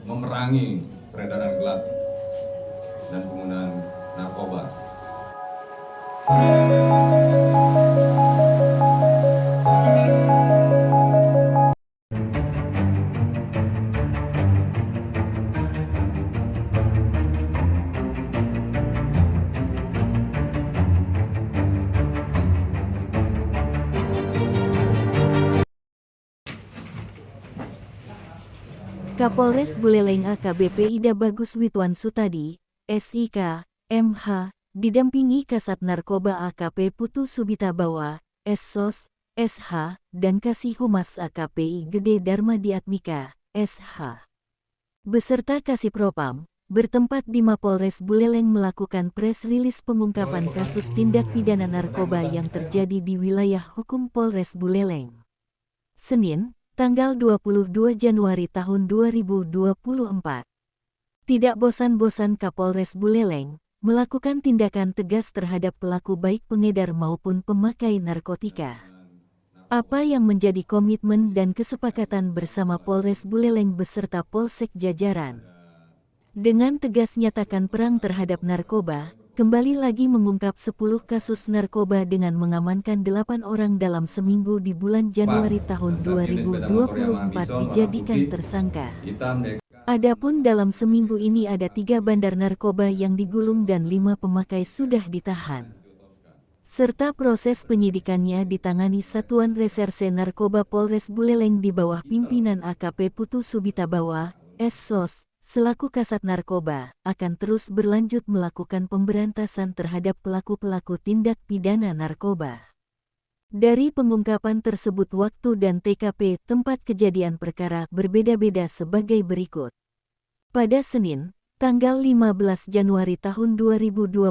memerangi peredaran gelap dan penggunaan narkoba. Kapolres Buleleng AKBP Ida Bagus Witwan Sutadi, SIK, MH, didampingi Kasat Narkoba AKP Putu Subita Bawa, SSOS, SH, dan Kasih Humas AKPI Gede Dharma Diatmika, SH. Beserta Kasih Propam, bertempat di Mapolres Buleleng melakukan press rilis pengungkapan kasus tindak pidana narkoba yang terjadi di wilayah hukum Polres Buleleng. Senin, tanggal 22 Januari tahun 2024. Tidak bosan-bosan Kapolres Buleleng melakukan tindakan tegas terhadap pelaku baik pengedar maupun pemakai narkotika. Apa yang menjadi komitmen dan kesepakatan bersama Polres Buleleng beserta Polsek jajaran? Dengan tegas nyatakan perang terhadap narkoba, kembali lagi mengungkap 10 kasus narkoba dengan mengamankan 8 orang dalam seminggu di bulan Januari tahun 2024 dijadikan tersangka. Adapun dalam seminggu ini ada 3 bandar narkoba yang digulung dan 5 pemakai sudah ditahan. Serta proses penyidikannya ditangani Satuan Reserse Narkoba Polres Buleleng di bawah pimpinan AKP Putu Subita Bawa, SSOS, selaku Kasat Narkoba, akan terus berlanjut melakukan pemberantasan terhadap pelaku-pelaku tindak pidana narkoba. Dari pengungkapan tersebut waktu dan TKP tempat kejadian perkara berbeda-beda sebagai berikut. Pada Senin, tanggal 15 Januari tahun 2024,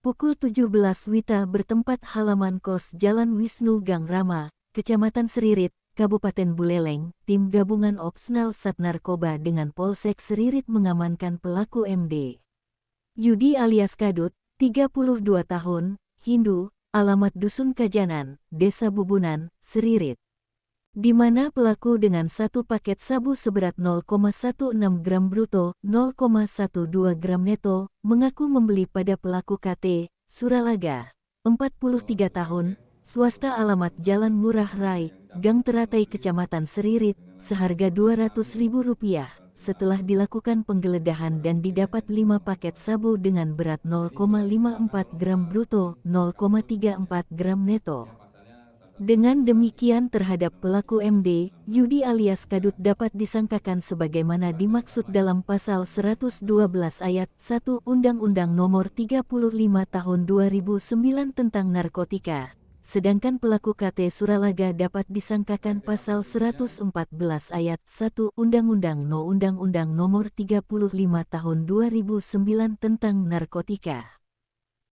pukul 17 WITA bertempat halaman kos Jalan Wisnu Gang Rama, Kecamatan Seririt, Kabupaten Buleleng, tim gabungan Opsnal Sat Narkoba dengan Polsek Seririt mengamankan pelaku MD. Yudi alias Kadut, 32 tahun, Hindu, alamat Dusun Kajanan, Desa Bubunan, Seririt. Di mana pelaku dengan satu paket sabu seberat 0,16 gram bruto, 0,12 gram neto, mengaku membeli pada pelaku KT, Suralaga, 43 tahun, swasta alamat Jalan Ngurah Rai, Gang Teratai Kecamatan Seririt, seharga Rp200.000, setelah dilakukan penggeledahan dan didapat 5 paket sabu dengan berat 0,54 gram bruto, 0,34 gram neto. Dengan demikian terhadap pelaku MD, Yudi alias Kadut dapat disangkakan sebagaimana dimaksud dalam Pasal 112 Ayat 1 Undang-Undang Nomor 35 Tahun 2009 tentang Narkotika. Sedangkan pelaku KT Suralaga dapat disangkakan Pasal 114 Ayat 1 Undang-Undang Nomor 35 Tahun 2009 tentang Narkotika.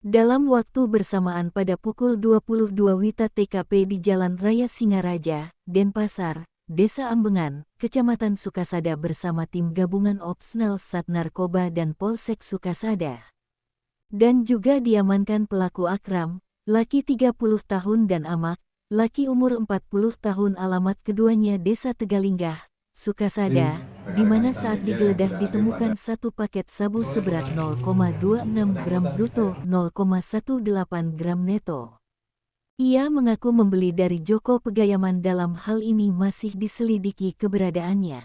Dalam waktu bersamaan pada pukul 22 WITA TKP di Jalan Raya Singaraja, Denpasar, Desa Ambengan, Kecamatan Sukasada bersama tim gabungan Opsnal Sat Narkoba dan Polsek Sukasada. Dan juga diamankan pelaku Akram, laki 30 tahun dan Amak, laki umur 40 tahun alamat keduanya Desa Tegalinggah, Sukasada, di mana saat digeledah ditemukan satu paket sabu seberat 0,26 gram bruto, 0,18 gram neto. Ia mengaku membeli dari Joko Pegayaman. Dalam hal ini masih diselidiki keberadaannya.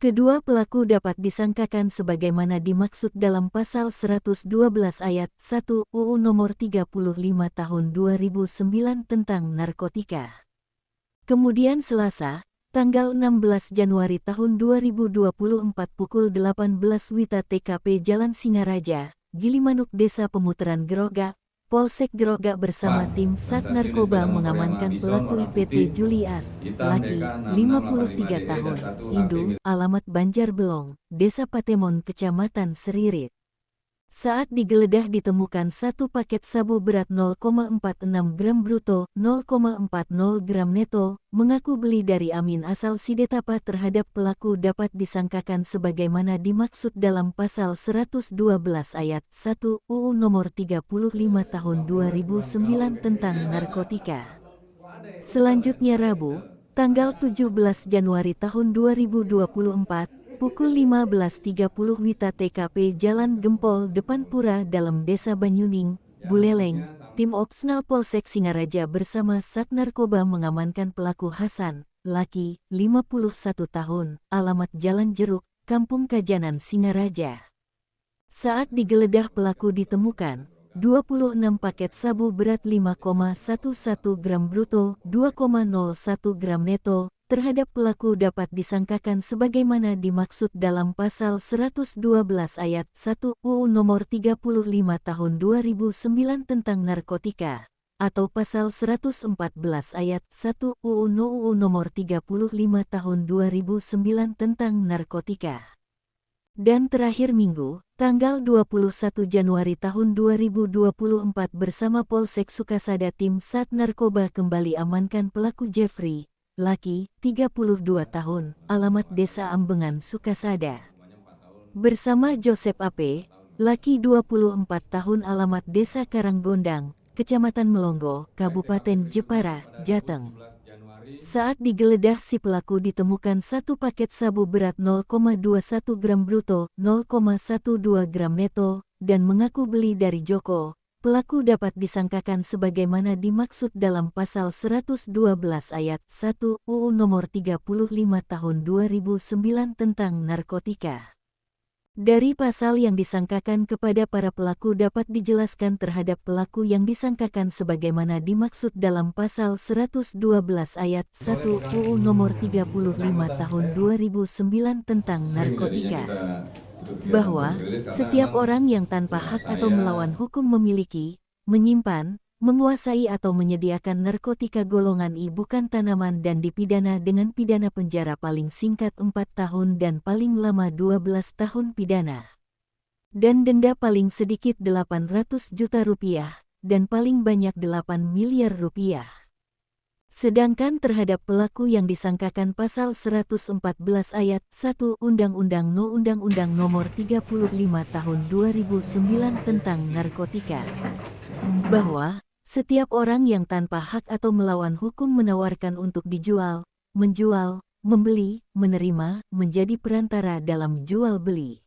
Kedua pelaku dapat disangkakan sebagaimana dimaksud dalam Pasal 112 Ayat 1 UU Nomor 35 Tahun 2009 tentang Narkotika. Kemudian Selasa, tanggal 16 Januari tahun 2024 pukul 18 WITA TKP Jalan Singaraja, Gilimanuk Desa Pemutaran Gerogak, Polsek Gerogak bersama tim Sat Narkoba mengamankan pelaku IPT Julias, laki, 53 tahun, Hindu, alamat Banjar Belong, Desa Patemon Kecamatan Seririt. Saat digeledah ditemukan satu paket sabu berat 0,46 gram bruto, 0,40 gram neto, mengaku beli dari Amin asal Sidetapa. Terhadap pelaku dapat disangkakan sebagaimana dimaksud dalam Pasal 112 Ayat 1 UU Nomor 35 Tahun 2009 tentang Narkotika. Selanjutnya Rabu, tanggal 17 Januari tahun 2024, Pukul 15.30 Wita TKP Jalan Gempol depan Pura Dalam Desa Banyuning, Buleleng, tim Opsnal Polsek Singaraja bersama Sat Narkoba mengamankan pelaku Hasan, laki, 51 tahun, alamat Jalan Jeruk, Kampung Kajanan Singaraja. Saat digeledah pelaku ditemukan 26 paket sabu berat 5,11 gram bruto, 2,01 gram neto. Terhadap pelaku dapat disangkakan sebagaimana dimaksud dalam pasal 112 ayat 1 UU nomor 35 tahun 2009 tentang narkotika, atau pasal 114 ayat 1 UU nomor 35 tahun 2009 tentang narkotika. Dan terakhir Minggu, tanggal 21 Januari tahun 2024 bersama Polsek Sukasada tim Sat Narkoba kembali amankan pelaku Jeffrey, laki, 32 tahun, alamat Desa Ambengan, Sukasada. Bersama Joseph AP, laki 24 tahun, alamat Desa Karanggondang, Kecamatan Melongo, Kabupaten Jepara, Jateng. Saat digeledah si pelaku ditemukan satu paket sabu berat 0,21 gram bruto, 0,12 gram neto, dan mengaku beli dari Joko. Pelaku dapat disangkakan sebagaimana dimaksud dalam pasal 112 ayat 1 UU nomor 35 tahun 2009 tentang narkotika. Dari pasal yang disangkakan kepada para pelaku dapat dijelaskan terhadap pelaku yang disangkakan sebagaimana dimaksud dalam pasal 112 ayat 1 UU nomor 35 tahun 2009 tentang narkotika. Bahwa setiap orang yang tanpa hak atau melawan hukum memiliki, menyimpan, menguasai atau menyediakan narkotika golongan I bukan tanaman dan dipidana dengan pidana penjara paling singkat 4 tahun dan paling lama 12 tahun pidana. Dan denda paling sedikit 800 juta rupiah dan paling banyak 8 miliar rupiah. Sedangkan terhadap pelaku yang disangkakan pasal 114 ayat 1 Undang-Undang Nomor 35 Tahun 2009 tentang narkotika, bahwa setiap orang yang tanpa hak atau melawan hukum menawarkan untuk dijual, menjual, membeli, menerima, menjadi perantara dalam jual beli,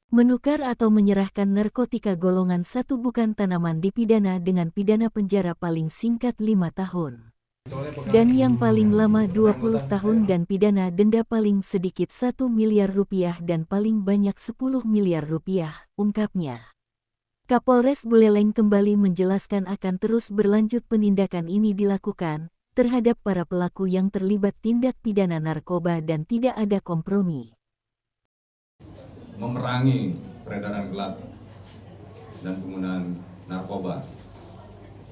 menukar atau menyerahkan narkotika golongan 1 bukan tanaman dipidana dengan pidana penjara paling singkat 5 tahun. Dan yang paling lama 20 tahun dan pidana denda paling sedikit 1 miliar rupiah dan paling banyak 10 miliar rupiah, ungkapnya. Kapolres Buleleng kembali menjelaskan akan terus berlanjut penindakan ini dilakukan terhadap para pelaku yang terlibat tindak pidana narkoba dan tidak ada kompromi. Memerangi peredaran gelap dan penggunaan narkoba.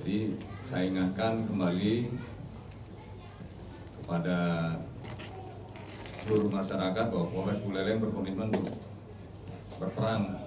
Jadi saya ingatkan kembali kepada seluruh masyarakat bahwa Polres Buleleng berkomitmen untuk berperang